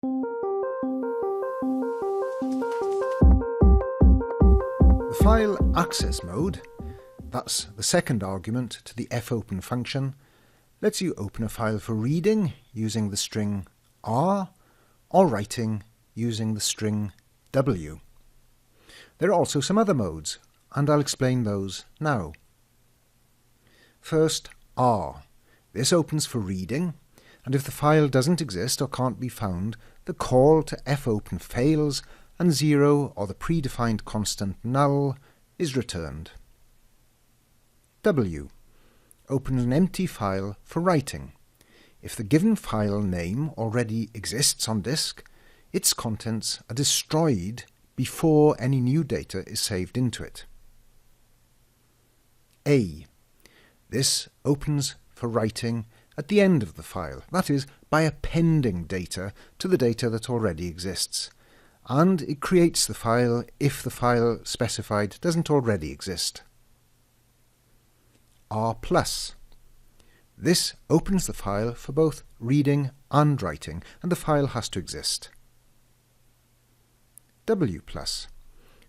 The file access mode, that's the second argument to the fopen function, lets you open a file for reading using the string R or writing using the string W. There are also some other modes, and I'll explain those now. First, R. This opens for reading, and if the file doesn't exist or can't be found, the call to fopen fails and 0 or the predefined constant null is returned. W. Opens an empty file for writing. If the given file name already exists on disk, its contents are destroyed before any new data is saved into it. A. This opens for writing at the end of the file, that is, by appending data to the data that already exists, and it creates the file if the file specified doesn't already exist. R+. This opens the file for both reading and writing, and the file has to exist. W+.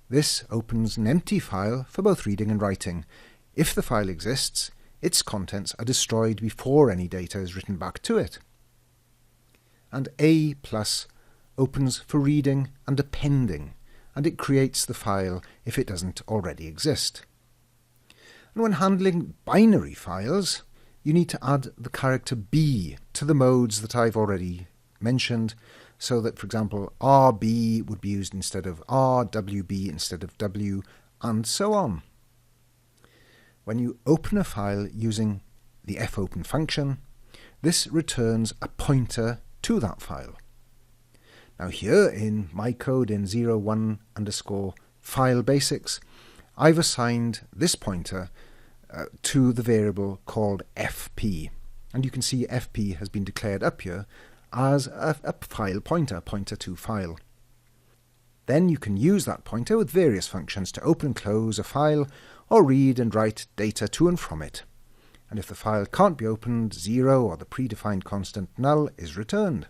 This opens an empty file for both reading and writing. If the file exists, its contents are destroyed before any data is written back to it. And A+ opens for reading and appending, and it creates the file if it doesn't already exist. And when handling binary files, you need to add the character B to the modes that I've already mentioned, so that, for example, RB would be used instead of R, WB instead of W, and so on. When you open a file using the fopen function, this returns a pointer to that file. Now here in my code in 01_file_basics, I've assigned this pointer to the variable called fp, and you can see fp has been declared up here as a file pointer to file. Then you can use that pointer with various functions to open and close a file or read and write data to and from it. And if the file can't be opened, 0 or the predefined constant null is returned.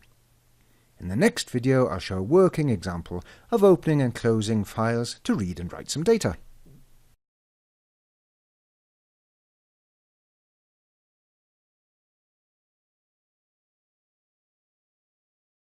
In the next video I'll show a working example of opening and closing files to read and write some data.